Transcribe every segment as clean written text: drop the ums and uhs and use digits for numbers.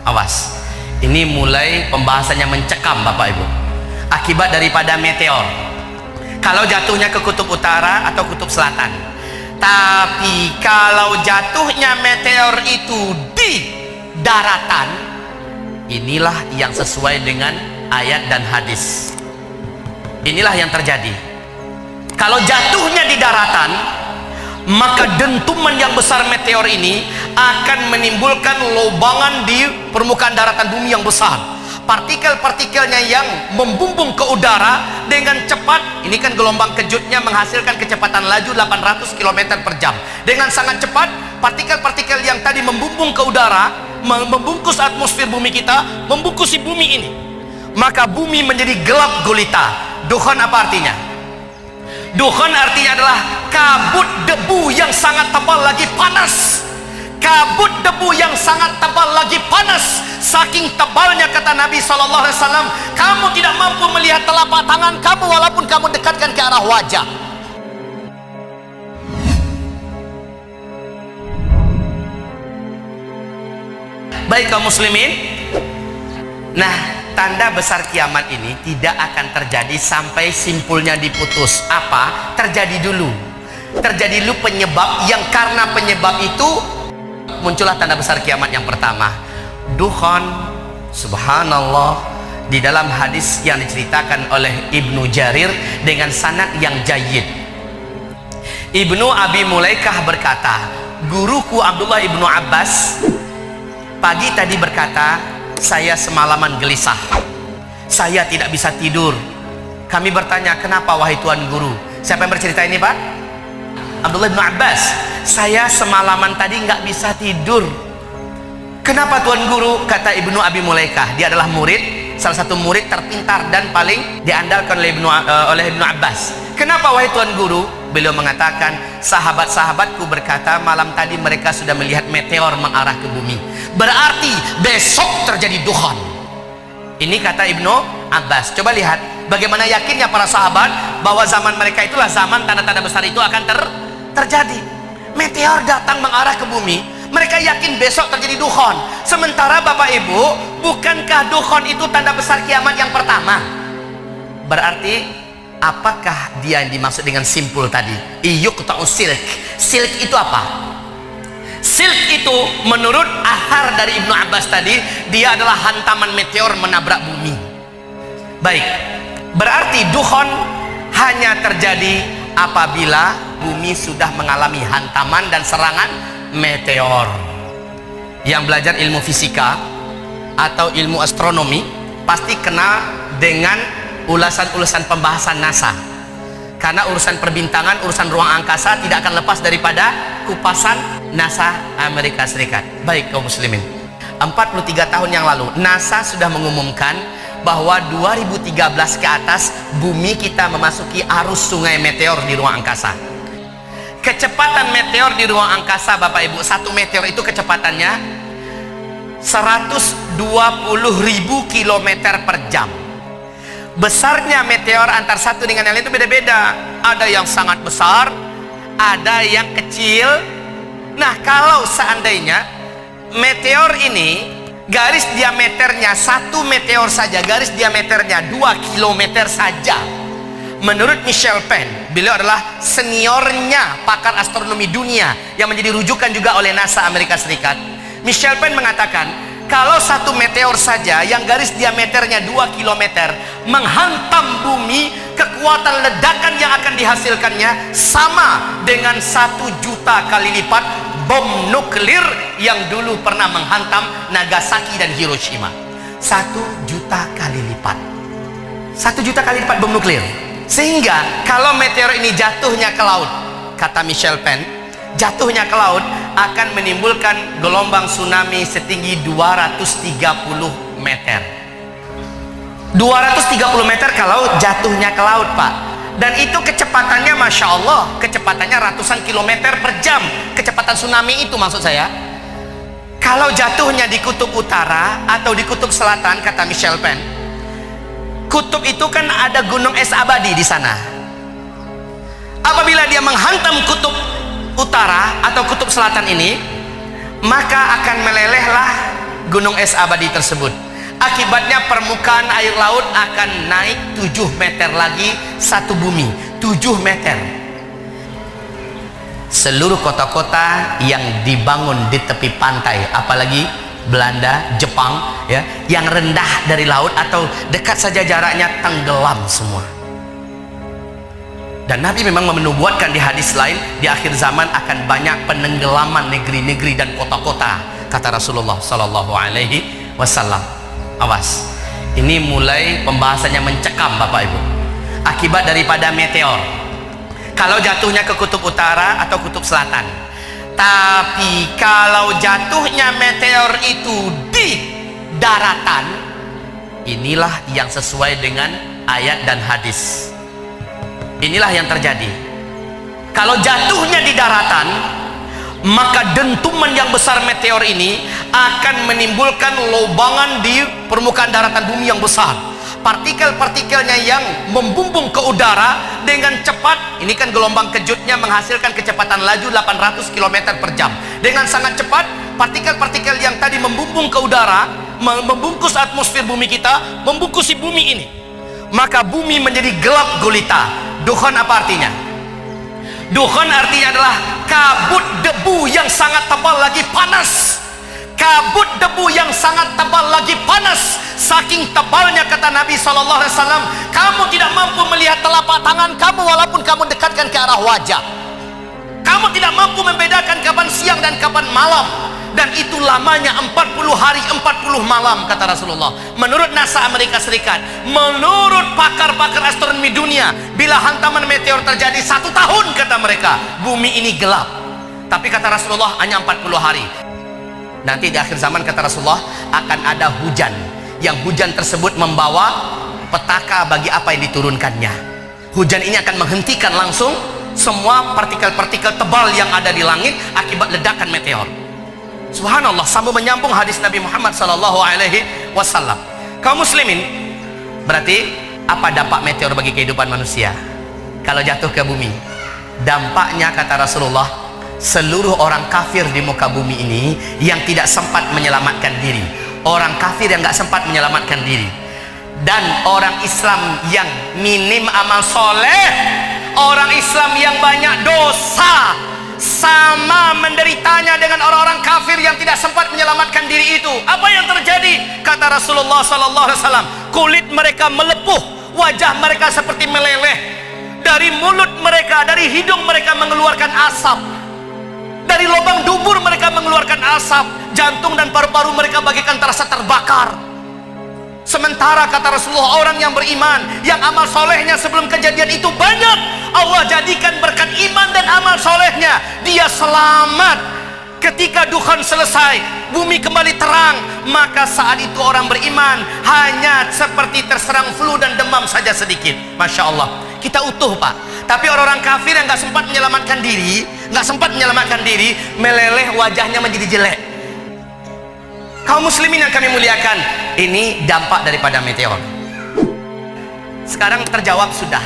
Awas, ini mulai pembahasannya mencekam Bapak Ibu. Akibat daripada meteor, kalau jatuhnya ke kutub utara atau kutub selatan. Tapi kalau jatuhnya meteor itu di daratan, inilah yang sesuai dengan ayat dan hadis. Inilah yang terjadi. Kalau jatuhnya di daratan, maka dentuman yang besar meteor ini akan menimbulkan lobangan di permukaan daratan bumi yang besar. Partikel-partikelnya yang membumbung ke udara dengan cepat. Ini kan gelombang kejutnya menghasilkan kecepatan laju 800 km per jam. Dengan sangat cepat, partikel-partikel yang tadi membumbung ke udara, membungkus atmosfer bumi kita, membungkusi bumi ini. Maka bumi menjadi gelap gulita. Dukhan apa artinya? Dukhan artinya adalah kabut debu yang sangat tebal lagi panas. Kabut debu yang sangat tebal lagi panas. Saking tebalnya, kata Nabi SAW, kamu tidak mampu melihat telapak tangan kamu walaupun kamu dekatkan ke arah wajah. Baik kaum muslimin, nah, tanda besar kiamat ini tidak akan terjadi sampai simpulnya diputus. Apa? Terjadi dulu. Terjadi dulu penyebab, yang karena penyebab itu muncullah tanda besar kiamat yang pertama. Dukhan, subhanallah, di dalam hadis yang diceritakan oleh Ibnu Jarir dengan sanad yang jayyid. Ibnu Abi Mulaikah berkata, guruku Abdullah Ibnu Abbas pagi tadi berkata, saya semalaman gelisah, saya tidak bisa tidur. Kami bertanya, kenapa wahai tuan guru? Siapa yang bercerita ini, Pak? Abdullah bin Abbas. Saya semalaman tadi nggak bisa tidur. Kenapa tuan guru? Kata Ibnu Abi Mulaikah, dia adalah murid, salah satu murid terpintar dan paling diandalkan oleh Ibnu Abbas. Kenapa wahai tuan guru? Beliau mengatakan, sahabat-sahabatku berkata, malam tadi mereka sudah melihat meteor mengarah ke bumi. Berarti besok terjadi dukhan. Ini kata Ibnu Abbas. Coba lihat bagaimana yakinnya para sahabat bahwa zaman mereka itulah zaman tanda-tanda besar itu akan terjadi. Meteor datang mengarah ke bumi, mereka yakin besok terjadi dukhan. Sementara Bapak Ibu, bukankah dukhan itu tanda besar kiamat yang pertama? Berarti apakah dia yang dimaksud dengan simpul tadi? Iyuqta'u silk. Silk itu apa? Silk itu menurut athar dari Ibnu Abbas tadi, dia adalah hantaman meteor menabrak bumi. Baik, berarti dukhan hanya terjadi apabila bumi sudah mengalami hantaman dan serangan meteor. Yang belajar ilmu fisika atau ilmu astronomi pasti kenal dengan ulasan-ulasan pembahasan NASA. Karena urusan perbintangan, urusan ruang angkasa tidak akan lepas daripada kupasan NASA Amerika Serikat. Baik kaum muslimin, 43 tahun yang lalu NASA sudah mengumumkan bahwa 2013 ke atas bumi kita memasuki arus sungai meteor di ruang angkasa. Kecepatan meteor di ruang angkasa Bapak Ibu, satu meteor itu kecepatannya 120.000 km per jam. Besarnya meteor antar satu dengan yang lain itu beda-beda. Ada yang sangat besar, ada yang kecil. Nah, kalau seandainya meteor ini garis diameternya, satu meteor saja garis diameternya 2 km saja, menurut Michel Penn, beliau adalah seniornya pakar astronomi dunia yang menjadi rujukan juga oleh NASA Amerika Serikat. Michel Penn mengatakan, kalau satu meteor saja yang garis diameternya 2 km menghantam bumi, kekuatan ledakan yang akan dihasilkannya sama dengan 1 juta kali lipat bom nuklir yang dulu pernah menghantam Nagasaki dan Hiroshima. 1 juta kali lipat. 1 juta kali lipat bom nuklir. Sehingga kalau meteor ini jatuhnya ke laut, kata Michel Penn, jatuhnya ke laut akan menimbulkan gelombang tsunami setinggi 230 meter. 230 meter kalau jatuhnya ke laut, Pak. Dan itu kecepatannya Masya Allah, kecepatannya ratusan kilometer per jam. Kecepatan tsunami itu maksud saya. Kalau jatuhnya di kutub utara atau di kutub selatan, kata Michel Penn, kutub itu kan ada gunung es abadi di sana. Apabila dia menghantam kutub utara atau kutub selatan ini, maka akan melelehlah gunung es abadi tersebut. Akibatnya permukaan air laut akan naik 7 meter lagi satu bumi, 7 meter. Seluruh kota-kota yang dibangun di tepi pantai, apalagi Belanda, Jepang, ya, yang rendah dari laut atau dekat saja jaraknya, tenggelam semua. Dan Nabi memang menubuatkan di hadis lain, di akhir zaman akan banyak penenggelaman negeri-negeri dan kota-kota, kata Rasulullah Sallallahu Alaihi Wasallam. Awas, ini mulai pembahasannya mencekam Bapak Ibu. Akibat daripada meteor, kalau jatuhnya ke kutub utara atau kutub selatan. Tapi kalau jatuhnya meteor itu di daratan, inilah yang sesuai dengan ayat dan hadis. Inilah yang terjadi. Kalau jatuhnya di daratan, maka dentuman yang besar meteor ini akan menimbulkan lobangan di permukaan daratan bumi yang besar. Partikel-partikelnya yang membumbung ke udara dengan cepat. Ini kan gelombang kejutnya menghasilkan kecepatan laju 800 km per jam. Dengan sangat cepat, partikel-partikel yang tadi membumbung ke udara, membungkus atmosfer bumi kita, membungkusi bumi ini. Maka bumi menjadi gelap gulita. Dukhon apa artinya? Dukhon artinya adalah kabut debu yang sangat tebal lagi panas. Kabut debu yang sangat tebal lagi panas. Saking tebalnya, kata Nabi SAW, kamu tidak mampu melihat telapak tangan kamu walaupun kamu dekatkan ke arah wajah. Kamu tidak mampu membedakan kapan siang dan kapan malam. Dan itu lamanya 40 hari 40 malam, kata Rasulullah. Menurut NASA Amerika Serikat, menurut pakar-pakar astronomi dunia, bila hantaman meteor terjadi 1 tahun, kata mereka, bumi ini gelap. Tapi kata Rasulullah hanya 40 hari. Nanti di akhir zaman, kata Rasulullah, akan ada hujan, yang hujan tersebut membawa petaka bagi apa yang diturunkannya. Hujan ini akan menghentikan langsung semua partikel-partikel tebal yang ada di langit akibat ledakan meteor. Subhanallah, sambung menyambung hadis Nabi Muhammad Sallallahu Alaihi Wasallam. Kaum muslimin, berarti apa dampak meteor bagi kehidupan manusia? Kalau jatuh ke bumi, dampaknya, kata Rasulullah, seluruh orang kafir di muka bumi ini yang tidak sempat menyelamatkan diri, orang kafir yang nggak sempat menyelamatkan diri, dan orang Islam yang minim amal soleh, orang Islam yang banyak dosa, sama menderitanya dengan orang-orang kafir yang tidak sempat menyelamatkan diri itu. Apa yang terjadi? Kata Rasulullah SAW, kulit mereka melepuh, wajah mereka seperti meleleh, dari mulut mereka, dari hidung mereka mengeluarkan asap, dari lubang dubur mereka mengeluarkan asap, jantung dan paru-paru mereka bagaikan terasa terbakar. Sementara, kata Rasulullah, orang yang beriman, yang amal solehnya sebelum kejadian itu banyak, Allah jadikan berkat iman dan amal solehnya, dia selamat. Ketika dukhan selesai, bumi kembali terang, maka saat itu orang beriman hanya seperti terserang flu dan demam saja sedikit. Masya Allah, kita utuh Pak. Tapi orang-orang kafir yang nggak sempat menyelamatkan diri, meleleh, wajahnya menjadi jelek. Kaum muslimin yang kami muliakan, ini dampak daripada meteor. Sekarang terjawab sudah,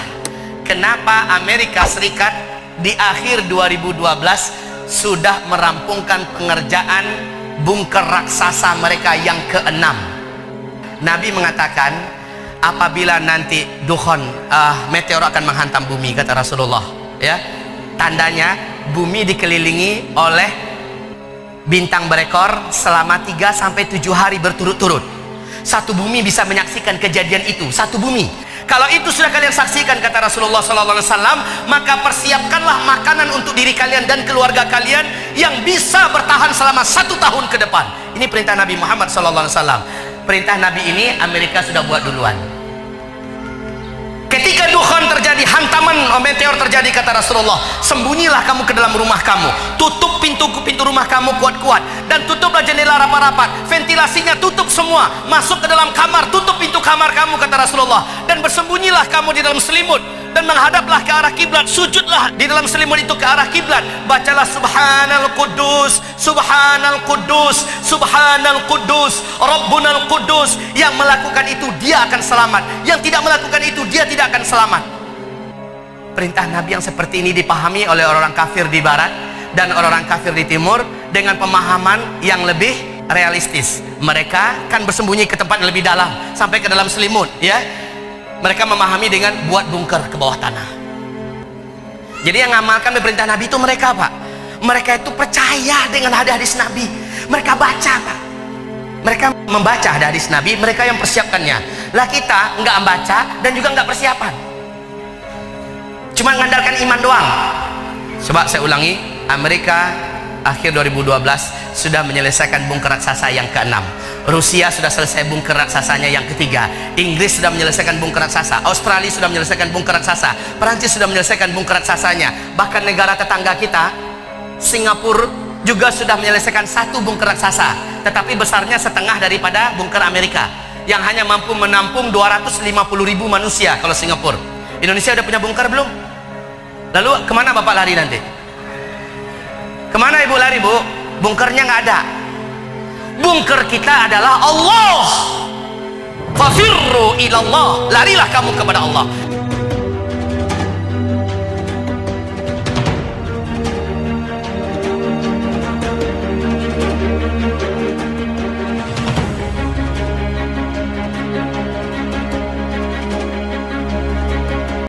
kenapa Amerika Serikat di akhir 2012 sudah merampungkan pengerjaan bunker raksasa mereka yang ke-6. Nabi mengatakan, apabila nanti dukhon meteor akan menghantam bumi, kata Rasulullah, ya, tandanya bumi dikelilingi oleh bintang berekor selama 3-7 hari berturut-turut. Satu bumi bisa menyaksikan kejadian itu, satu bumi. Kalau itu sudah kalian saksikan, kata Rasulullah SAW, maka persiapkanlah makanan untuk diri kalian dan keluarga kalian yang bisa bertahan selama 1 tahun ke depan. Ini perintah Nabi Muhammad SAW. Perintah Nabi ini Amerika sudah buat duluan. Ketika dukhan terjadi, hantaman meteor terjadi, kata Rasulullah, sembunyilah kamu ke dalam rumah kamu, tutup pintu rumah kamu kuat-kuat, dan tutuplah jendela rapat-rapat, ventilasinya tutup semua, masuk ke dalam kamar, tutup pintu kamar kamu, kata Rasulullah, dan bersembunyilah kamu di dalam selimut, dan menghadaplah ke arah kiblat, sujudlah di dalam selimut itu ke arah kiblat, bacalah subhanal quddus, subhanal quddus, subhanal quddus, rabbunal quddus. Yang melakukan itu dia akan selamat, yang tidak melakukan itu dia tidak akan selamat. Perintah Nabi yang seperti ini dipahami oleh orang-orang kafir di barat dan orang-orang kafir di timur dengan pemahaman yang lebih realistis. Mereka kan bersembunyi ke tempat yang lebih dalam, sampai ke dalam selimut, ya. Mereka memahami dengan buat bunker ke bawah tanah. Jadi yang ngamalkan perintah Nabi itu mereka, Pak. Mereka itu percaya dengan hadis Nabi. Mereka baca, Pak. Mereka membaca hadis Nabi, mereka yang persiapkannya. Lah kita nggak membaca dan juga nggak persiapan. Cuma mengandalkan iman doang. Coba saya ulangi, Amerika akhir 2012 sudah menyelesaikan bunker raksasa yang ke-6. Rusia sudah selesai bunker raksasanya yang ke-3. Inggris sudah menyelesaikan bunker raksasa. Australia sudah menyelesaikan bunker raksasa. Perancis sudah menyelesaikan bunker raksasanya. Bahkan negara tetangga kita, Singapura, juga sudah menyelesaikan 1 bunker raksasa, tetapi besarnya setengah daripada bunker Amerika, yang hanya mampu menampung 250.000 manusia. Kalau Singapura, Indonesia udah punya bunker belum? Lalu kemana Bapak lari nanti? Kemana Ibu lari, Bu? Bunkernya nggak ada. Bunker kita adalah Allah. Fafirru ilallah, larilah kamu kepada Allah.